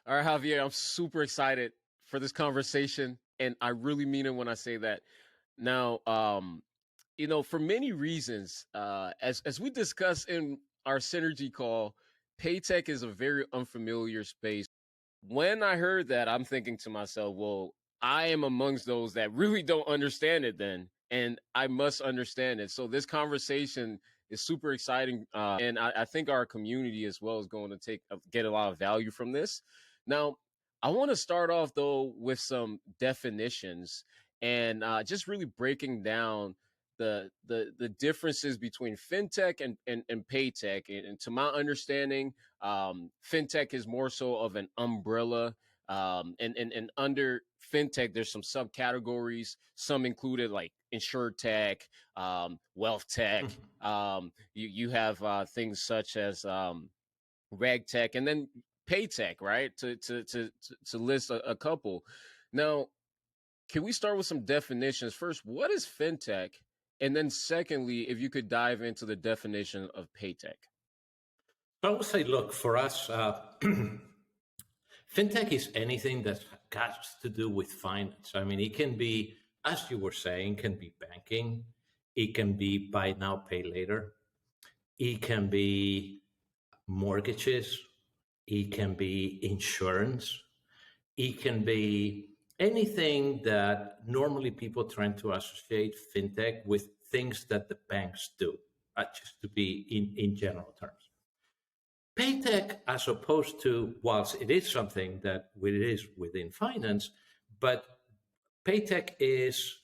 All right, Javier, I'm super excited for this conversation, and I really mean it when I say that. Now, for many reasons, as we discussed in our synergy call, paytech is a very unfamiliar space. When I heard that, I'm thinking to myself, well, I am amongst those that really don't understand it then, and I must understand it. So this conversation is super exciting, and I think our community as well is going to get a lot of value from this. Now, I want to start off though with some definitions and just really breaking down the differences between fintech and paytech. And to my understanding, fintech is more so of an umbrella. And under fintech, there's some subcategories. Some included like insure tech, wealth tech. You have things such as reg tech, and then paytech, right? To list a couple. Now, can we start with some definitions? First, what is fintech? And then secondly, if you could dive into the definition of paytech. I would say, look, for us, fintech is anything that has to do with finance. I mean, it can be, as you were saying, can be banking. It can be buy now, pay later. It can be mortgages. It can be insurance. It can be anything that normally people try to associate fintech with things that the banks do, just to be in general terms. Paytech, as opposed to, whilst it is something that it is within finance, but paytech is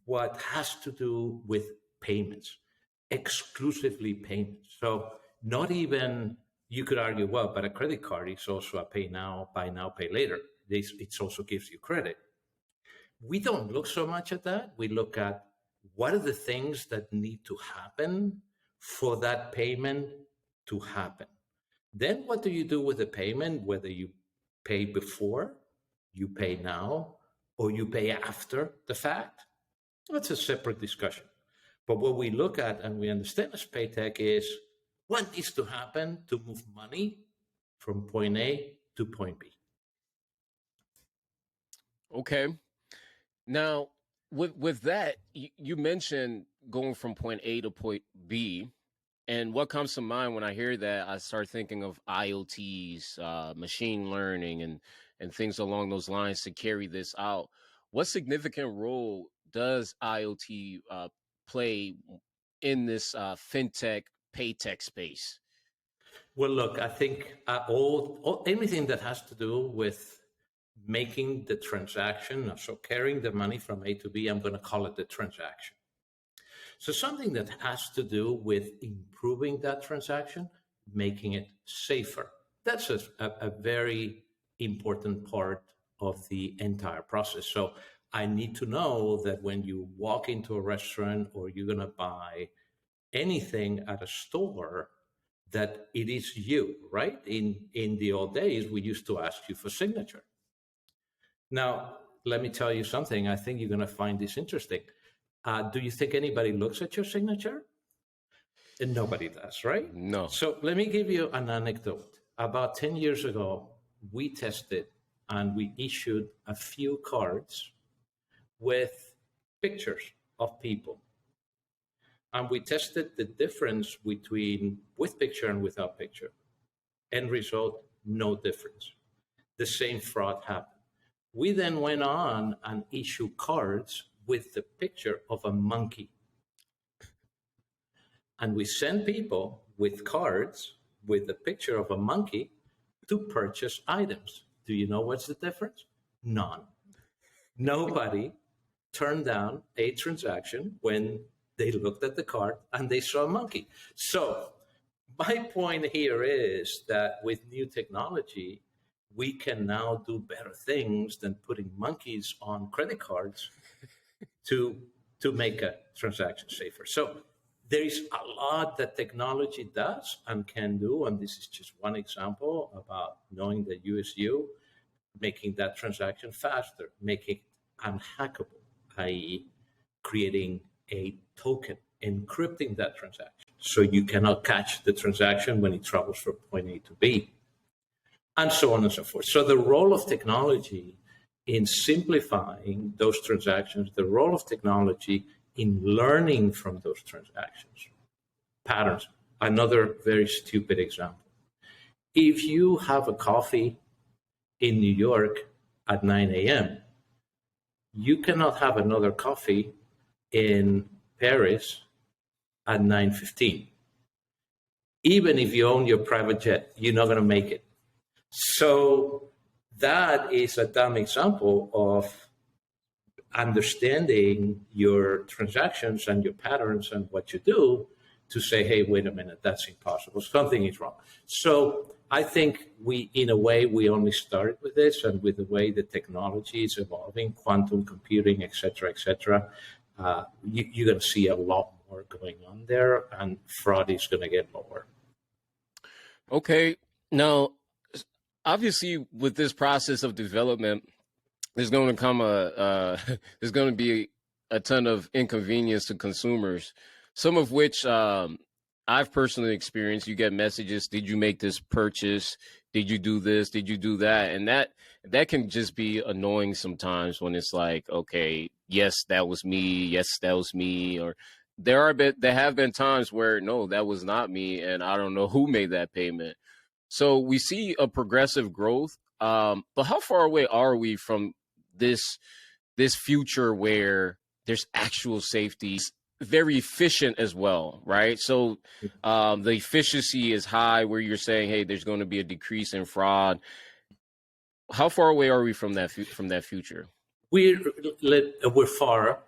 what has to do with payments, exclusively payments. So not even, you could argue, well, but a credit card is also a pay now, buy now, pay later. It also gives you credit. We don't look so much at that. We look at what are the things that need to happen for that payment to happen. Then what do you do with the payment, whether you pay before, you pay now, or you pay after the fact? That's a separate discussion. But what we look at and we understand as paytech is what needs to happen to move money from point A to point B. Okay. Now, with that, you mentioned going from point A to point B. And what comes to mind when I hear that, I start thinking of IoTs, machine learning, and things along those lines to carry this out. What significant role does IoT play in this fintech, paytech space? Well, look, I think anything that has to do with making the transaction, so carrying the money from A to B, I'm going to call it the transaction. So something that has to do with improving that transaction, making it safer. That's a very important part of the entire process. So I need to know that when you walk into a restaurant or you're going to buy anything at a store, that it is you, right? In the old days, we used to ask you for signature. Now, let me tell you something. I think you're going to find this interesting. Do you think anybody looks at your signature? And nobody does, right? No. So let me give you an anecdote. About 10 years ago, we tested and we issued a few cards with pictures of people. And we tested the difference between with picture and without picture. End result, no difference. The same fraud happened. We then went on and issued cards with the picture of a monkey. And we sent people with cards with the picture of a monkey to purchase items. Do you know what's the difference? None. Nobody turned down a transaction when they looked at the card and they saw a monkey. So my point here is that with new technology, we can now do better things than putting monkeys on credit cards to make a transaction safer. So there is a lot that technology does and can do, and this is just one example about knowing the USU, making that transaction faster, making it unhackable, i.e. creating a token, encrypting that transaction so you cannot catch the transaction when it travels from point A to B. and so on and so forth. So the role of technology in simplifying those transactions, the role of technology in learning from those transactions, patterns. Another very stupid example. If you have a coffee in New York at 9 a.m., you cannot have another coffee in Paris at 9:15. Even if you own your private jet, you're not going to make it. So that is a dumb example of understanding your transactions and your patterns and what you do to say, hey, wait a minute, that's impossible. Something is wrong. So I think in a way, we only started with this, and with the way the technology is evolving, quantum computing, et cetera, you're going to see a lot more going on there, and fraud is going to get lower. Okay. Now, obviously, with this process of development, there's going to come there's going to be a ton of inconvenience to consumers, some of which I've personally experienced. You get messages: "Did you make this purchase? Did you do this? Did you do that?" And that can just be annoying sometimes when it's like, okay, yes, that was me. Yes, that was me. Or there have been times where no, that was not me, and I don't know who made that payment. So we see a progressive growth. But how far away are we from this future where there's actual safety, very efficient as well, right? So the efficiency is high where you're saying, hey, there's going to be a decrease in fraud. How far away are we from that future? We're far.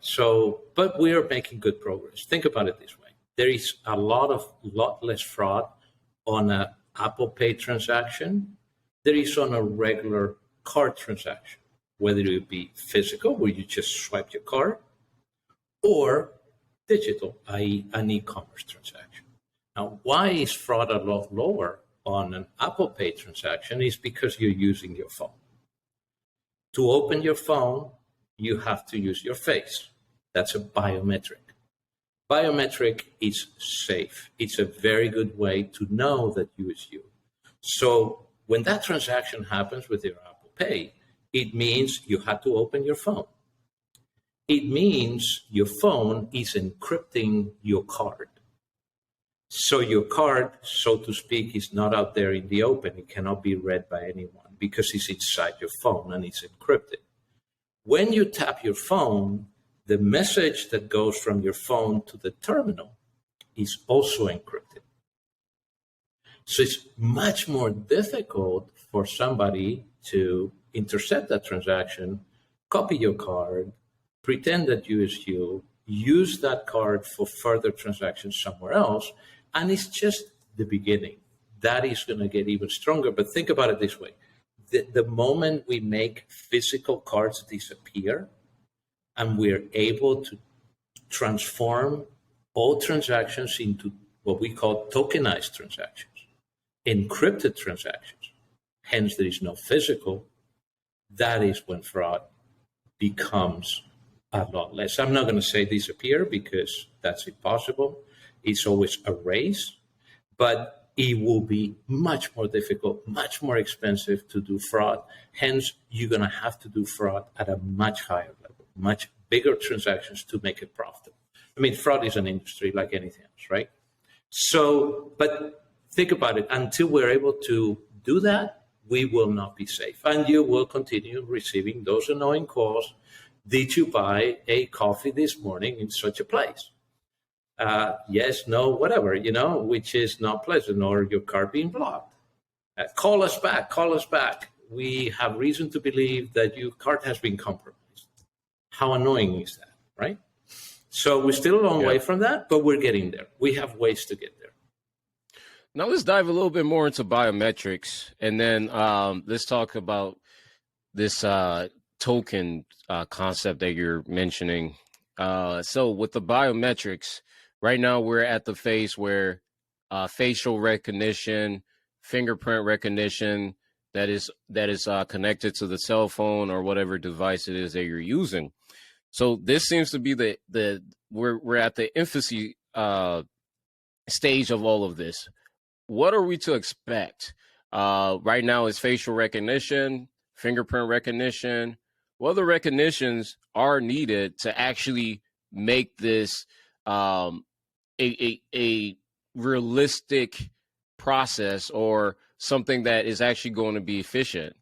So, but we are making good progress. Think about it this way: there is a lot less fraud on an Apple Pay transaction there is on a regular card transaction, whether it be physical, where you just swipe your card, or digital, i.e. an e-commerce transaction. Now, why is fraud a lot lower on an Apple Pay transaction? Is because you're using your phone. To open your phone, you have to use your face. That's a biometric. Biometric is safe. It's a very good way to know that you is you. So when that transaction happens with your Apple Pay, it means you had to open your phone. It means your phone is encrypting your card. So your card, so to speak, is not out there in the open. It cannot be read by anyone because it's inside your phone and it's encrypted. When you tap your phone, the message that goes from your phone to the terminal is also encrypted. So it's much more difficult for somebody to intercept that transaction, copy your card, pretend that you is you, use that card for further transactions somewhere else, and it's just the beginning. That is going to get even stronger. But think about it this way. The moment we make physical cards disappear, and we're able to transform all transactions into what we call tokenized transactions, encrypted transactions, hence there is no physical, that is when fraud becomes a lot less. I'm not going to say disappear because that's impossible. It's always a race, but it will be much more difficult, much more expensive to do fraud. Hence, you're going to have to do fraud at a much higher level, much bigger transactions to make it profitable. I mean, fraud is an industry like anything else, right? So, but think about it. Until we're able to do that, we will not be safe. And you will continue receiving those annoying calls. Did you buy a coffee this morning in such a place? Yes, no, whatever, which is not pleasant, or your card being blocked. Call us back. We have reason to believe that your card has been compromised. How annoying is that, right? So we're still a long way from that, but we're getting there. We have ways to get there. Now let's dive a little bit more into biometrics, and then let's talk about this token concept that you're mentioning. So with the biometrics, right now we're at the phase where facial recognition, fingerprint recognition that is connected to the cell phone or whatever device it is that you're using. So this seems to be we're at the infancy stage of all of this. What are we to expect Right now, it's facial recognition, fingerprint recognition. What other recognitions are needed to actually make this a realistic process or something that is actually going to be efficient?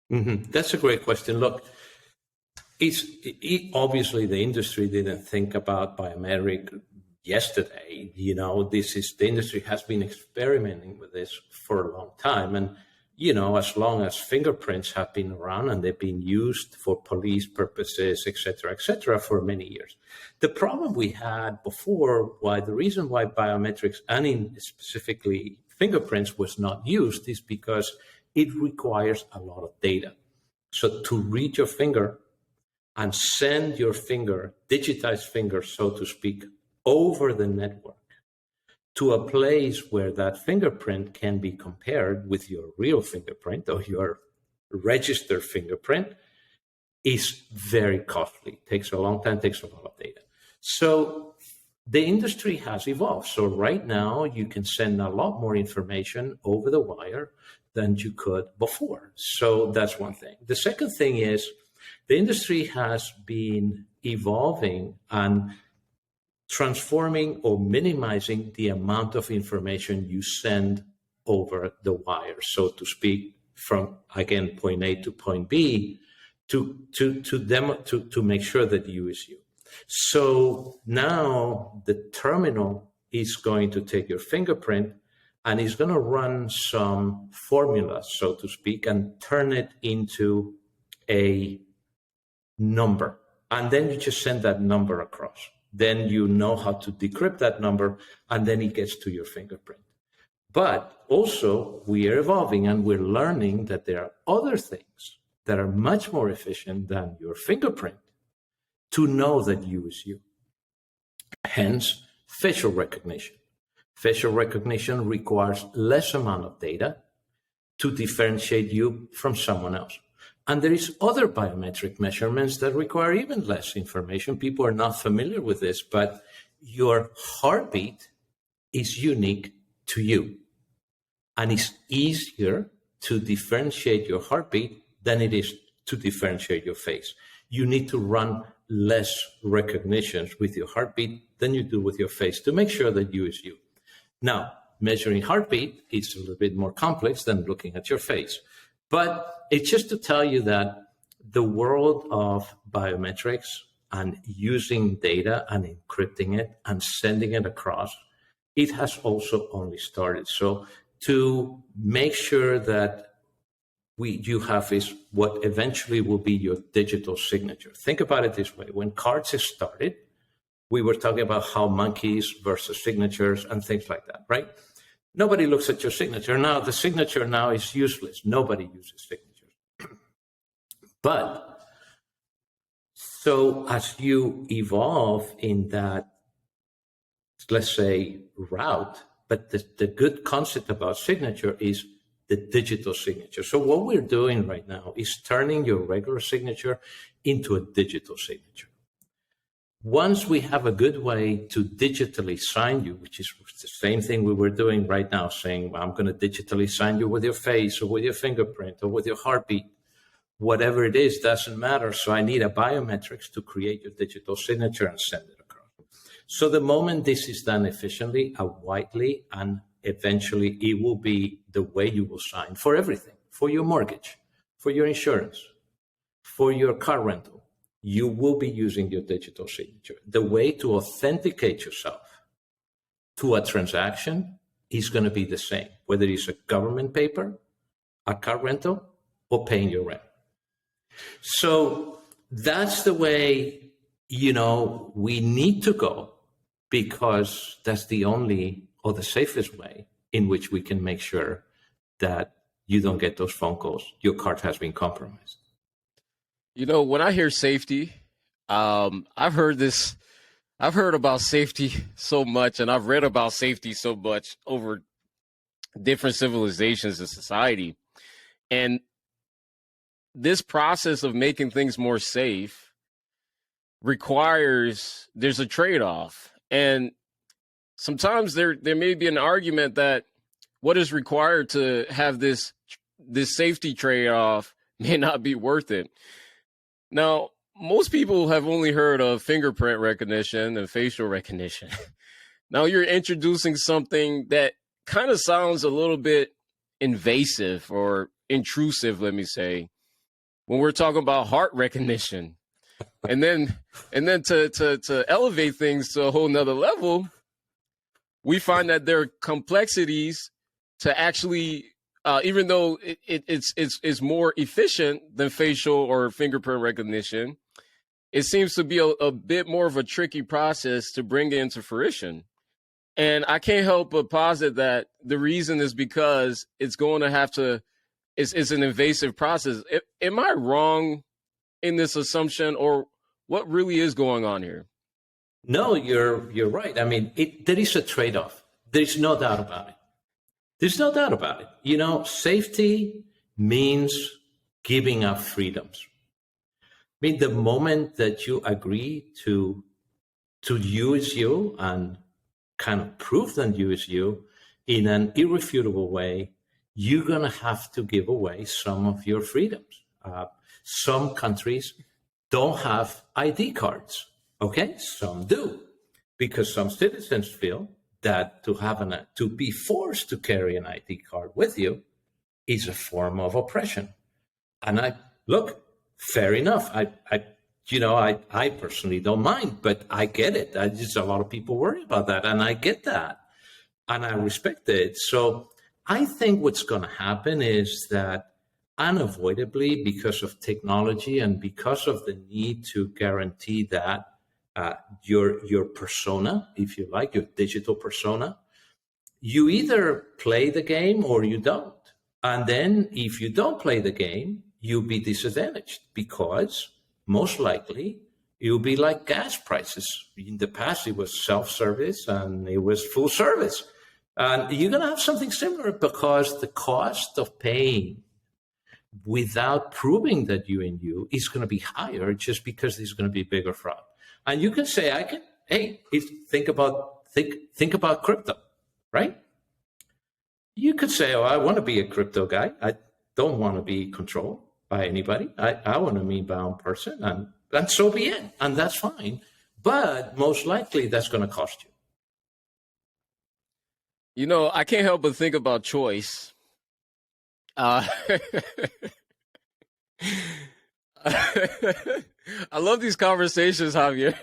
That's a great question. Look, obviously the industry didn't think about biometric yesterday. The industry has been experimenting with this for a long time, and as long as fingerprints have been around and they've been used for police purposes, et cetera, for many years. The problem we had before, the reason why biometrics and specifically fingerprints was not used, is because it requires a lot of data. So to read your finger and send your finger, digitized finger, so to speak, over the network to a place where that fingerprint can be compared with your real fingerprint or your registered fingerprint is very costly. Takes a long time, takes a lot of data. So the industry has evolved. So right now you can send a lot more information over the wire than you could before. So that's one thing. The second thing is the industry has been evolving and transforming or minimizing the amount of information you send over the wire, so to speak, from, again, point A to point B, to make sure that you is you. So now the terminal is going to take your fingerprint and is going to run some formula, so to speak, and turn it into a number. And then you just send that number across. Then you know how to decrypt that number, and then it gets to your fingerprint. But also, we are evolving and we're learning that there are other things that are much more efficient than your fingerprint to know that you is you. Hence, facial recognition. Facial recognition requires less amount of data to differentiate you from someone else. And there is other biometric measurements that require even less information. People are not familiar with this, but your heartbeat is unique to you. And it's easier to differentiate your heartbeat than it is to differentiate your face. You need to run less recognitions with your heartbeat than you do with your face to make sure that you is you. Now, measuring heartbeat is a little bit more complex than looking at your face. But it's just to tell you that the world of biometrics and using data and encrypting it and sending it across, it has also only started. So to make sure that you have is what eventually will be your digital signature. Think about it this way. When cards started, we were talking about how monkeys versus signatures and things like that, right? Nobody looks at your signature. Now, the signature now is useless. Nobody uses signatures. But so as you evolve in that, let's say, route, but the good concept about signature is the digital signature. So what we're doing right now is turning your regular signature into a digital signature. Once we have a good way to digitally sign you, which is the same thing we were doing right now, saying, well, I'm going to digitally sign you with your face or with your fingerprint or with your heartbeat, whatever it is, doesn't matter. So I need a biometrics to create your digital signature and send it across. So the moment this is done efficiently, widely, and eventually it will be the way you will sign for everything, for your mortgage, for your insurance, for your car rental. You will be using your digital signature. The way to authenticate yourself to a transaction is going to be the same, whether it's a government paper, a car rental, or paying your rent. So that's the way, we need to go, because that's the only or the safest way in which we can make sure that you don't get those phone calls. Your card has been compromised. When I hear safety, I've heard about safety so much, and I've read about safety so much over different civilizations and society. And this process of making things more safe there's a trade-off. And sometimes there may be an argument that what is required to have this safety trade-off may not be worth it. Now, most people have only heard of fingerprint recognition and facial recognition. Now you're introducing something that kind of sounds a little bit invasive or intrusive, let me say, when we're talking about heart recognition. And then to elevate things to a whole nother level, we find that there are complexities to actually, even though it's more efficient than facial or fingerprint recognition, it seems to be a bit more of a tricky process to bring into fruition. And I can't help but posit that the reason is because it's going to have to, it's an invasive process. Am I wrong in this assumption, or what really is going on here? No, you're right. I mean, there is a trade-off. There's no doubt about it. There's no doubt about it. You know, safety means giving up freedoms. I mean, the moment that you agree to use you and kind of prove that you is you in an irrefutable way, you're going to have to give away some of your freedoms. Some countries don't have ID cards. Okay, some do, because some citizens feel that to be forced to carry an ID card with you is a form of oppression. And fair enough. I personally don't mind, but I get it. Just a lot of people worry about that, and I get that, and I respect it. So I think what's going to happen is that unavoidably, because of technology and because of the need to guarantee that your persona, if you like, your digital persona, you either play the game or you don't. And then if you don't play the game, you'll be disadvantaged, because most likely it'll be like gas prices. In the past, it was self-service and it was full service. And you're going to have something similar, because the cost of paying without proving that you is going to be higher, just because there's going to be bigger fraud. And you can say, think about crypto, right? You could say, oh, I want to be a crypto guy. I don't want to be controlled by anybody. I want to be my own person, and so be it. And that's fine. But most likely that's going to cost you. You know, I can't help but think about choice. I love these conversations, Javier,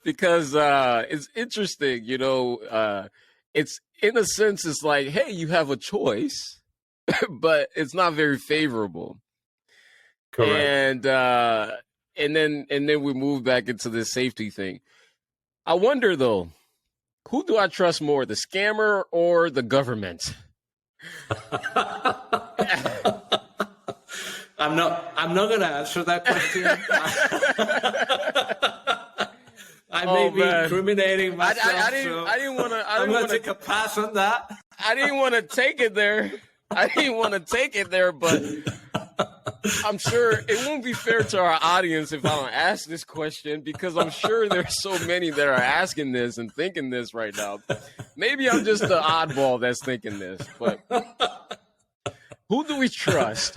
because it's interesting. You know, it's in a sense, it's like, hey, you have a choice, but it's not very favorable. Correct. And then we move back into this safety thing. I wonder though, who do I trust more, the scammer or the government? I'm not going to answer that question. I may be incriminating myself. I didn't want to. I'm going to take a pass on that. I didn't want to take it there. But I'm sure it won't be fair to our audience if I don't ask this question, because I'm sure there's so many that are asking this and thinking this right now. Maybe I'm just the oddball that's thinking this, but who do we trust?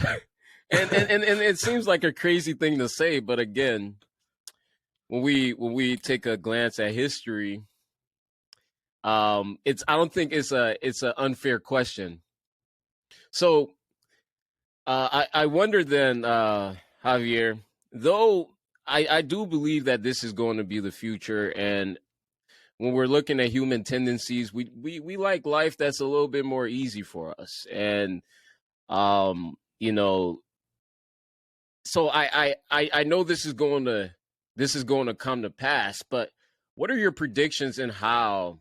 And it seems like a crazy thing to say, but again, when we take a glance at history, I don't think it's an unfair question. So I wonder then, Javier, though I do believe that this is going to be the future, and when we're looking at human tendencies, we like life that's a little bit more easy for us, and you know, so I know this is going to come to pass, but what are your predictions in how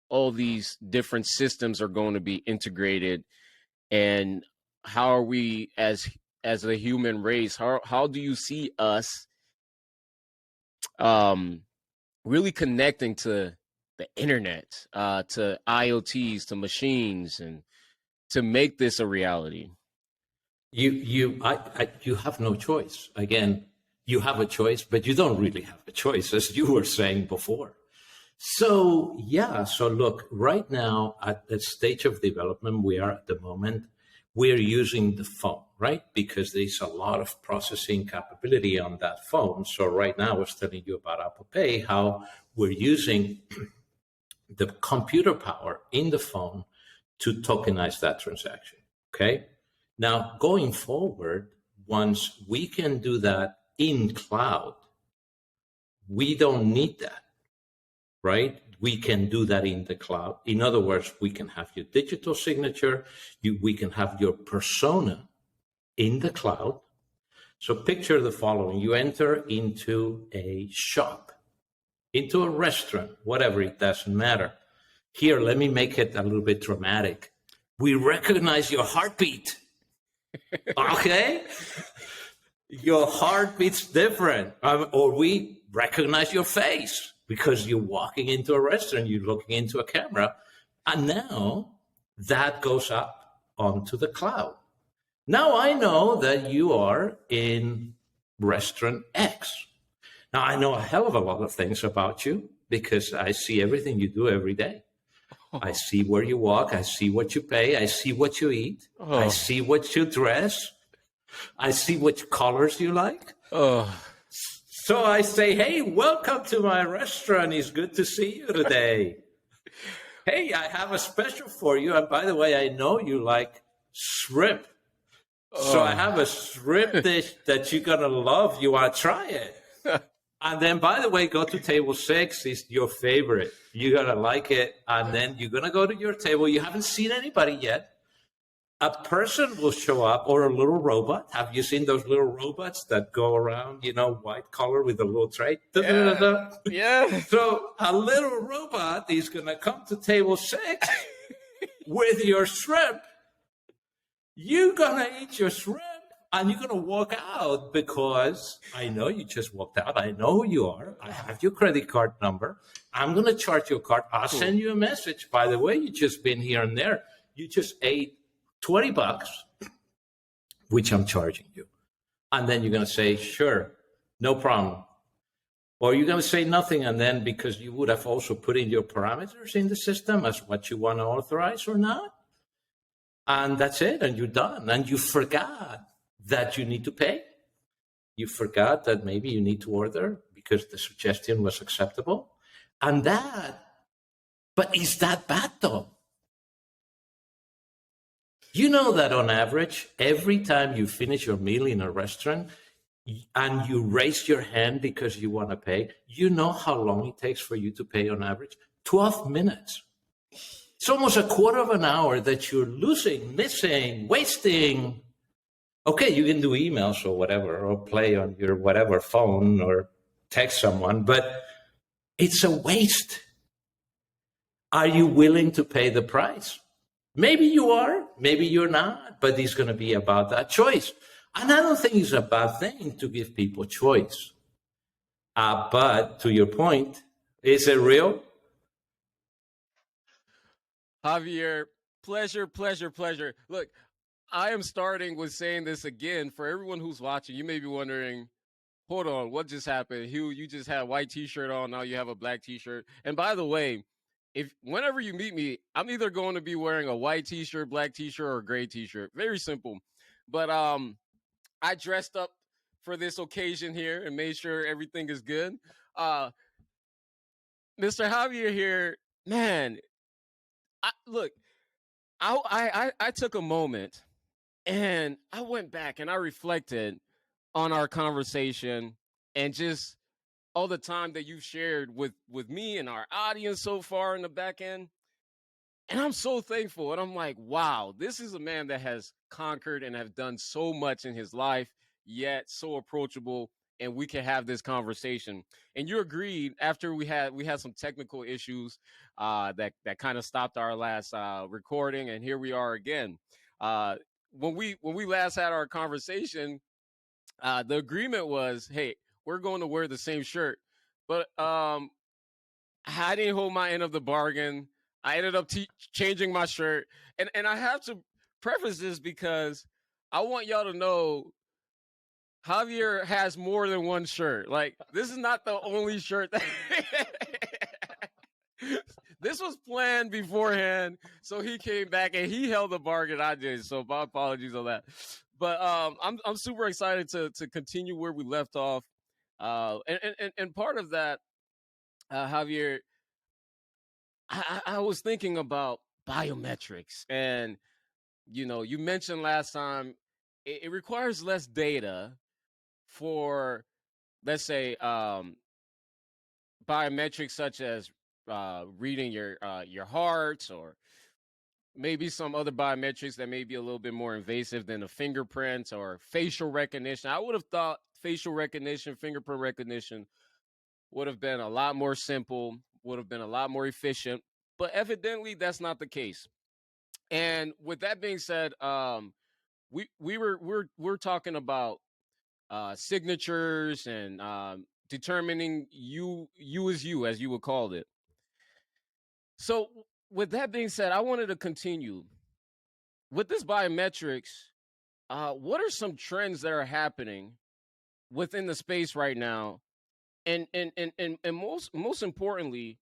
all these different systems are going to be integrated, and how are we as a human race, how do you see us really connecting to the internet, to IoTs, to machines, and to make this a reality? You have no choice. Again, you have a choice, but you don't really have a choice, as you were saying before. So, yeah. So, look, right now at the stage of development we are at the moment, we're using the phone, right? Because there's a lot of processing capability on that phone. So, right now, I was telling you about Apple Pay, how we're using the computer power in the phone to tokenize that transaction. Okay. Now, going forward, once we can do that in cloud, we don't need that, right? We can do that in the cloud. In other words, we can have your digital signature, we can have your persona in the cloud. So picture the following. You enter into a shop, into a restaurant, whatever, it doesn't matter. Here, let me make it a little bit dramatic. We recognize your heartbeat. Okay? Your heartbeat's different. Or we recognize your face because you're walking into a restaurant, you're looking into a camera. And now that goes up onto the cloud. Now I know that you are in restaurant X. Now I know a hell of a lot of things about you because I see everything you do every day. I see where you walk. I see what you pay. I see what you eat. I see what you dress. I see which colors you like. So I say, hey, welcome to my restaurant. It's good to see you today. Hey, I have a special for you. And by the way, I know you like shrimp. So I have a shrimp dish that you're going to love. You want to try it? And then, by the way, go to table 6. It's your favorite. You're going to like it. And then you're going to go to your table. You haven't seen anybody yet. A person will show up, or a little robot. Have you seen those little robots that go around, white collar with a little tray? Yeah. So a little robot is going to come to table 6 with your shrimp. You're going to eat your shrimp. And you're going to walk out because I know you just walked out. I know who you are. I have your credit card number. I'm going to charge your card. I'll send you a message. By the way, you just been here and there. You just ate $20, which I'm charging you. And then you're going to say, sure, no problem. Or you're going to say nothing. And then because you would have also put in your parameters in the system as what you want to authorize or not. And that's it. And you're done. And you forgot that you need to pay. You forgot that maybe you need to order because the suggestion was acceptable. But is that bad though? You know that on average, every time you finish your meal in a restaurant and you raise your hand because you want to pay, you know how long it takes for you to pay on average? 12 minutes. It's almost a quarter of an hour that you're losing, missing, wasting. Okay, you can do emails or whatever, or play on your whatever phone or text someone, but it's a waste. Are you willing to pay the price? Maybe you are, maybe you're not, but it's going to be about that choice. And I don't think it's a bad thing to give people choice. But to your point, is it real? Javier, pleasure. Look, I am starting with saying this again for everyone who's watching. You may be wondering, hold on, what just happened? Hugh, you just had a white t-shirt on, now you have a black t-shirt. And by the way, whenever you meet me, I'm either going to be wearing a white t-shirt, black t-shirt, or a gray t-shirt. Very simple. But I dressed up for this occasion here and made sure everything is good. Mr. Javier here, man, I took a moment and I went back and I reflected on our conversation and just all the time that you've shared with me and our audience so far in the back end. And I'm so thankful. And I'm like, wow, this is a man that has conquered and have done so much in his life, yet so approachable. And we can have this conversation. And you agreed after we had some technical issues that kind of stopped our last recording, and here we are again. When we last had our conversation, the agreement was, hey, we're going to wear the same shirt, but I didn't hold my end of the bargain. I ended up changing my shirt, and I have to preface this because I want y'all to know Javier has more than one shirt. Like, this is not the only shirt that This was planned beforehand, so he came back and he held the bargain. I did, so my apologies on that. But I'm super excited to continue where we left off. And part of that, Javier, I was thinking about biometrics, and you mentioned last time it requires less data for, let's say, biometrics such as reading your heart, or maybe some other biometrics that may be a little bit more invasive than the fingerprints or facial recognition. I would have thought facial recognition, fingerprint recognition would have been a lot more simple, would have been a lot more efficient, but evidently that's not the case. And with that being said, we're talking about signatures and determining you as you would call it. So with that being said, I wanted to continue with this biometrics. What are some trends that are happening within the space right now? And most importantly,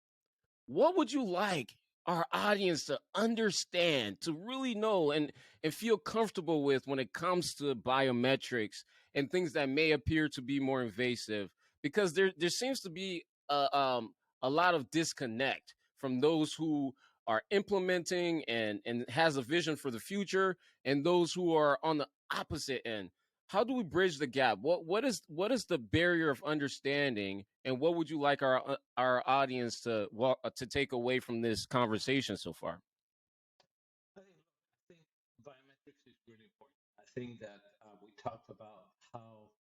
what would you like our audience to understand, to really know and feel comfortable with when it comes to biometrics and things that may appear to be more invasive? Because there seems to be a lot of disconnect from those who are implementing and has a vision for the future, and those who are on the opposite end. How do we bridge the gap? What is the barrier of understanding, and what would you like our audience to take away from this conversation so far? I think biometrics is really important. I think that we talked about how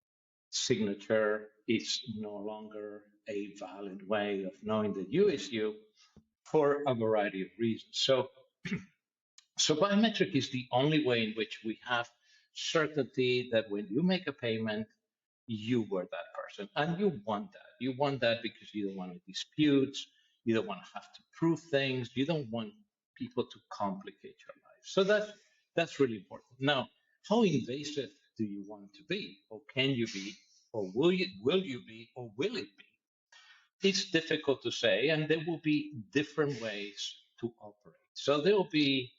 signature is no longer a valid way of knowing that you is you for a variety of reasons. So biometric is the only way in which we have certainty that when you make a payment, you were that person. And you want that. You want that because you don't want disputes, you don't want to have to prove things, you don't want people to complicate your life. So that's really important. Now, how invasive do you want to be? Or can you be? Or will you be, or will it be? It's difficult to say, and there will be different ways to operate. So there will be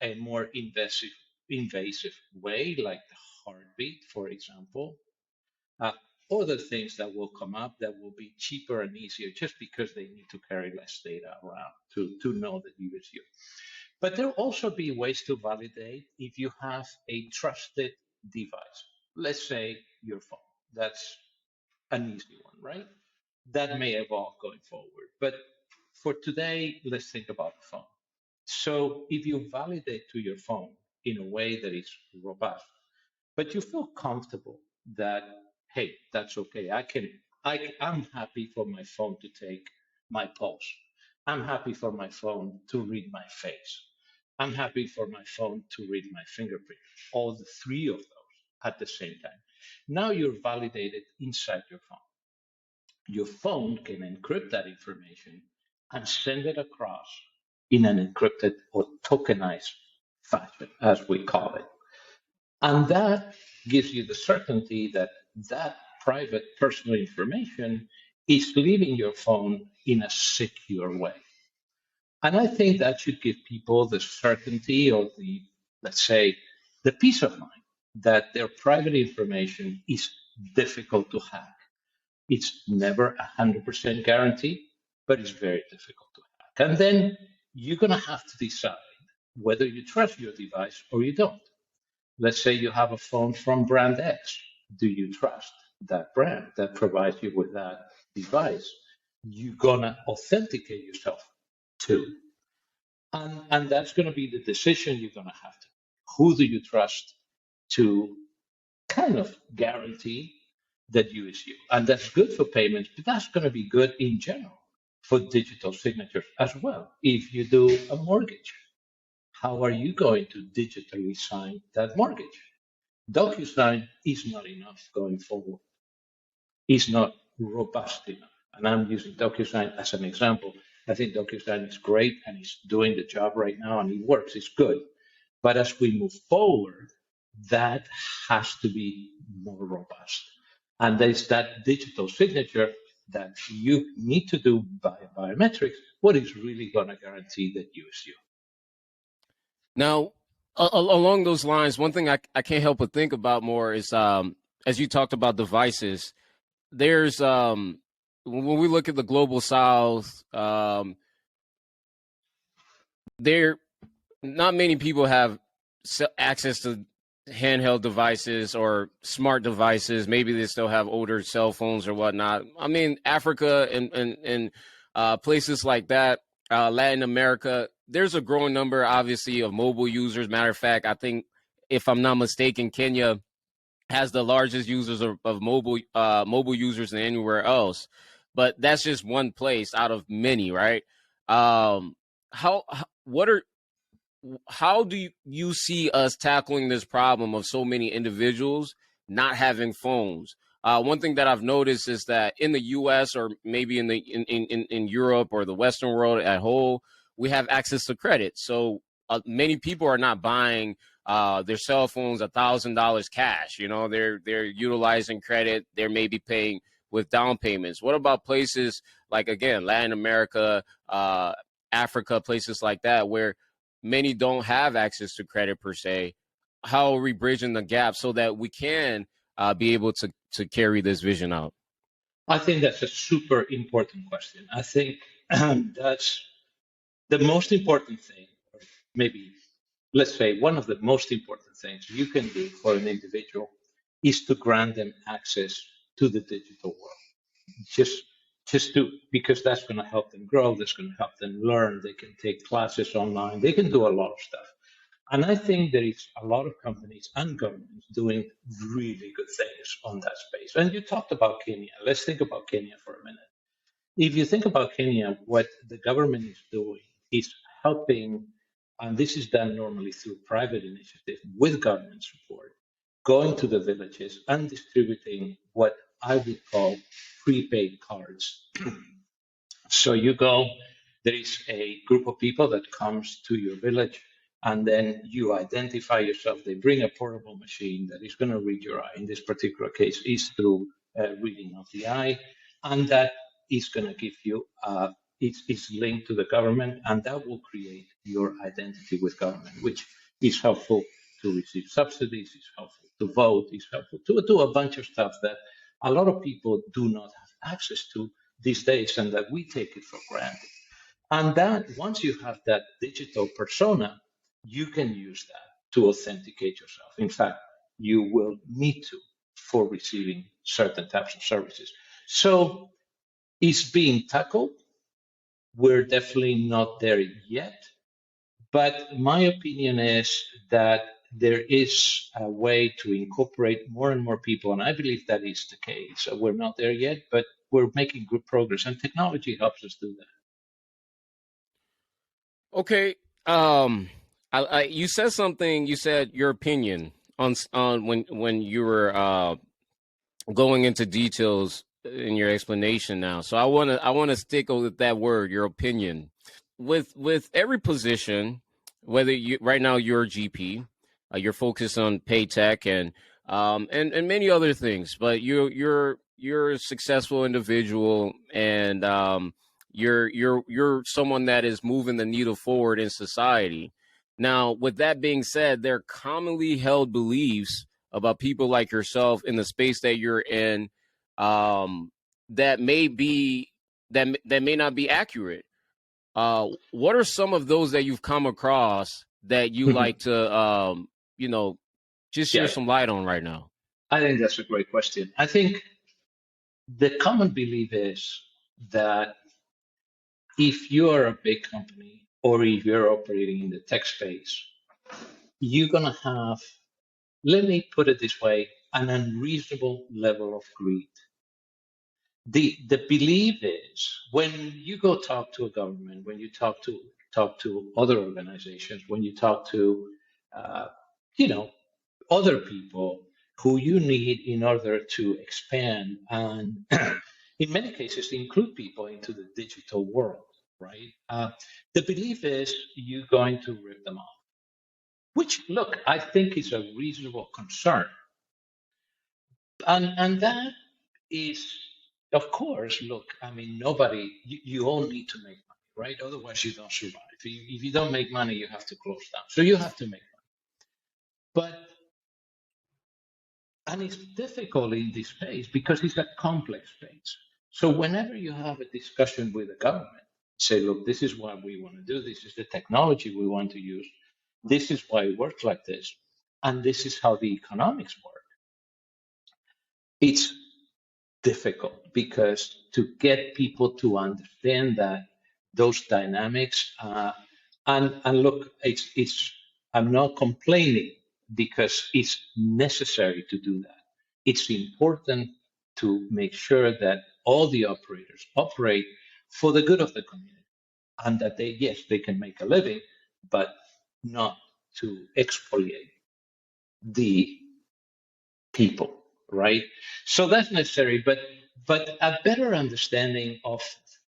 a more invasive way, like the heartbeat, for example. Uh, Other things that will come up that will be cheaper and easier just because they need to carry less data around to know that you is you. But there will also be ways to validate if you have a trusted device. Let's say your phone. That's an easy one, right? That may evolve going forward. But for today, let's think about the phone. So if you validate to your phone in a way that is robust, but you feel comfortable that, hey, that's okay. I'm happy for my phone to take my pulse. I'm happy for my phone to read my face. I'm happy for my phone to read my fingerprint. All the three of those at the same time. Now you're validated inside your phone. Your phone can encrypt that information and send it across in an encrypted or tokenized fashion, as we call it. And that gives you the certainty that that private personal information is leaving your phone in a secure way. And I think that should give people the certainty or the, let's say, the peace of mind that their private information is difficult to hack. It's never 100% guaranteed, but it's very difficult to hack. And then you're going to have to decide whether you trust your device or you don't. Let's say you have a phone from brand X. Do you trust that brand that provides you with that device? You're going to authenticate yourself too. And that's going to be the decision you're going to have to. Who do you trust to kind of guarantee that you is you? And that's good for payments, but that's going to be good in general for digital signatures as well. If you do a mortgage, how are you going to digitally sign that mortgage? DocuSign is not enough going forward. It's not robust enough. And I'm using DocuSign as an example. I think DocuSign is great and it's doing the job right now and it works, it's good. But as we move forward, that has to be more robust. And there's that digital signature that you need to do by biometrics, what is really going to guarantee that use you? Now, along those lines, one thing I can't help but think about more is as you talked about devices, there's when we look at the global south, there not many people have access to handheld devices or smart devices. Maybe they still have older cell phones or whatnot. I mean, Africa and places like that, Latin America, there's a growing number, obviously, of mobile users. Matter of fact, I think, if I'm not mistaken, Kenya has the largest users of mobile users than anywhere else. But that's just one place out of many, right? How what are how do you see us tackling this problem of so many individuals not having phones? One thing that I've noticed is that in the U.S. or maybe in Europe or the Western world at whole, we have access to credit. So many people are not buying their cell phones $1,000 cash. You know, they're utilizing credit. They're maybe paying with down payments. What about places like, again, Latin America, Africa, places like that where many don't have access to credit per se? How are we bridging the gap so that we can be able to carry this vision out? I think that's a super important question. I think that's the most important thing, or maybe let's say one of the most important things you can do for an individual is to grant them access to the digital world. Just because that's going to help them grow, that's going to help them learn. They can take classes online. They can do a lot of stuff. And I think there is a lot of companies and governments doing really good things on that space. And you talked about Kenya. Let's think about Kenya for a minute. If you think about Kenya, what the government is doing is helping, and this is done normally through private initiative with government support, going to the villages and distributing what I would call prepaid cards. So you go, there is a group of people that comes to your village, and then you identify yourself. They bring a portable machine that is going to read your eye. In this particular case, is through reading of the eye, and that is going to give you it's linked to the government, and that will create your identity with government, which is helpful to receive subsidies, is helpful to vote, is helpful to do a bunch of stuff that a lot of people do not have access to these days, and that we take it for granted. And that once you have that digital persona, you can use that to authenticate yourself. In fact, you will need to for receiving certain types of services. So it's being tackled. We're definitely not there yet. But my opinion is that there is a way to incorporate more and more people, and I believe that is the case. So we're not there yet, but we're making good progress, and technology helps us do that. Okay. You said something. You said your opinion on when you were going into details in your explanation now. So I wanna stick with that word, your opinion. With every position, whether you right now you're a GP, you're focused on pay tech and many other things, but you're a successful individual and you're someone that is moving the needle forward in society. Now, with that being said, there are commonly held beliefs about people like yourself in the space that you're in, that may not be accurate. What are some of those that you've come across that you like to just share Yeah, some light on right now? I think that's a great question. I think the common belief is that if you are a big company or if you're operating in the tech space, you're going to have, let me put it this way, an unreasonable level of greed. The belief is when you go talk to a government, when you talk to other organizations, when you talk to uh, you know other people who you need in order to expand and in many cases include people into the digital world, right? The belief is you're going to rip them off, which look, I think is a reasonable concern, and that is Of course, look, I mean, nobody, you all need to make money, right? Otherwise, you don't survive. If you don't make money, you have to close down. So you have to make money. And it's difficult in this space because it's a complex space. So whenever you have a discussion with the government, say, look, this is what we want to do. This is the technology we want to use. This is why it works like this. And this is how the economics work. It's difficult because to get people to understand that those dynamics and look, it's I'm not complaining because it's necessary to do that. It's important to make sure that all the operators operate for the good of the community and that they, yes, they can make a living, but not to exfoliate the people, right? So that's necessary, but a better understanding of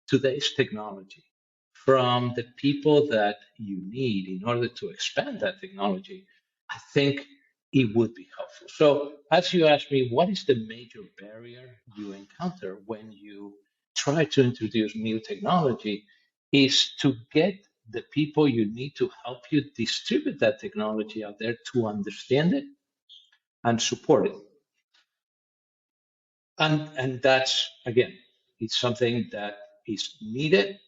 today's technology from the people that you need in order to expand that technology, I think it would be helpful. So as you ask me, what is the major barrier you encounter when you try to introduce new technology is to get the people you need to help you distribute that technology out there to understand it and support it. And that's, again, it's something that is needed,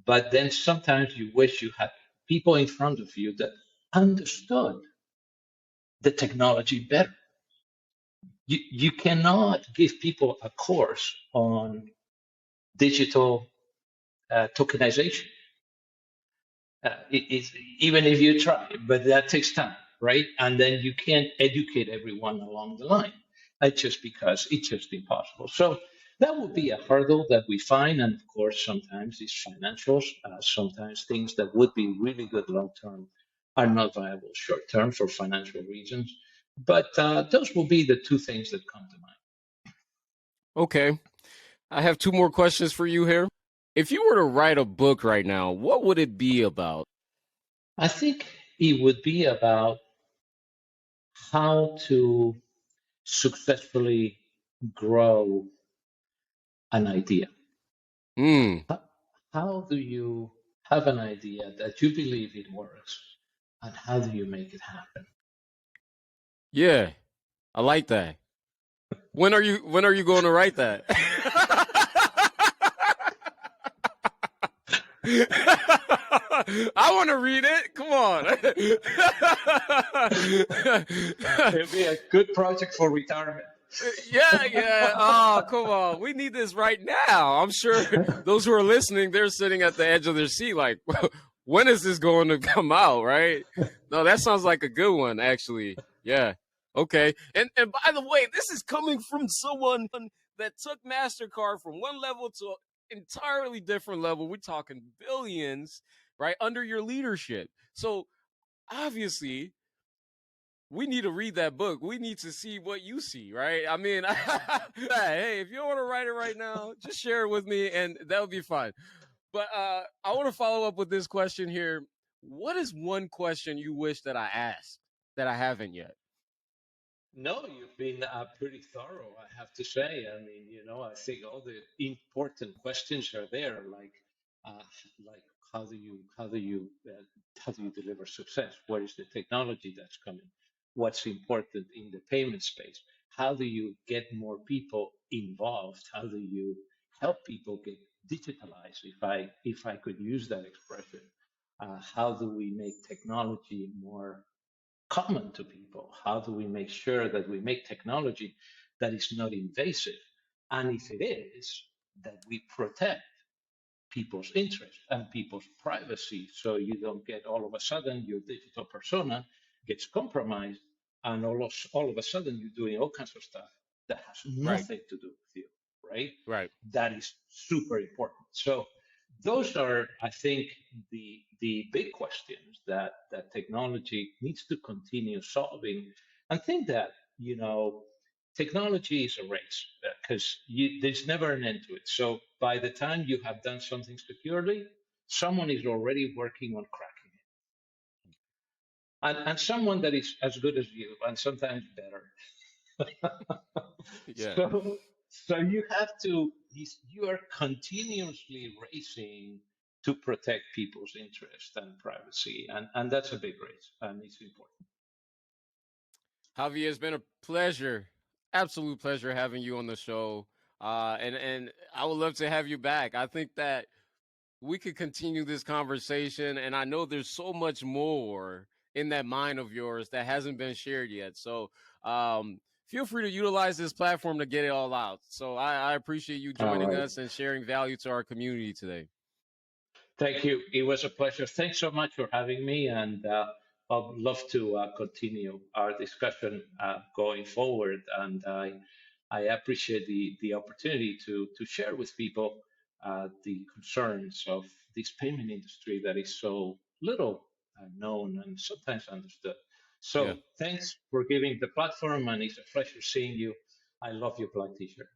but then sometimes you wish you had people in front of you that understood the technology better. You cannot give people a course on digital tokenization. Even if you try, but that takes time, right? And then you can't educate everyone along the line. Just because it's just impossible. So that would be a hurdle that we find, and of course, sometimes it's financials. Sometimes things that would be really good long term are not viable short term for financial reasons. But those will be the two things that come to mind. Okay. I have two more questions for you here. If you were to write a book right now, what would it be about? I think it would be about how to successfully grow an idea. Hmm. How do you have an idea that you believe it works, and how do you make it happen? Yeah, I like that. When are you going to write that? I want to read it. Come on. It'll be a good project for retirement. Yeah, yeah. Oh, come on. We need this right now. I'm sure those who are listening, they're sitting at the edge of their seat like, when is this going to come out, right? No, that sounds like a good one, actually. Yeah. Okay. And by the way, this is coming from someone that took MasterCard from one level to an entirely different level. We're talking billions, right? Under your leadership. So obviously, we need to read that book. We need to see what you see, right? I mean, hey, if you don't want to write it right now, just share it with me and that would be fine. But I want to follow up with this question here. What is one question you wish that I asked that I haven't yet? No, you've been pretty thorough, I have to say. I mean, I think all the important questions are there, uh, like how do you deliver success? What is the technology that's coming? What's important in the payment space? How do you get more people involved? How do you help people get digitalized? If I could use that expression, how do we make technology more common to people? How do we make sure that we make technology that is not invasive? And if it is, that we protect people's interest and people's privacy so you don't get all of a sudden your digital persona gets compromised and all of a sudden you're doing all kinds of stuff that has Right, nothing to do with you, right? right. That is super important. So those are, I think, the big questions that technology needs to continue solving. And think that, technology is a race because there's never an end to it. So by the time you have done something securely, someone is already working on cracking it. And someone that is as good as you and sometimes better. Yeah. so So you have to, you are continuously racing to protect people's interest and privacy. And that's a big race, and it's important. Javier, it's been a pleasure, absolute pleasure having you on the show. And I would love to have you back. I think that we could continue this conversation, and I know there's so much more in that mind of yours that hasn't been shared yet. So feel free to utilize this platform to get it all out. So I appreciate you All joining right. us and sharing value to our community today. Thank you. It was a pleasure. Thanks so much for having me. And I'd love to continue our discussion going forward. And I appreciate the opportunity to share with people the concerns of this payment industry that is so little known and sometimes understood. Yeah. So thanks for giving the platform, and it's a pleasure seeing you. I love your black t-shirt.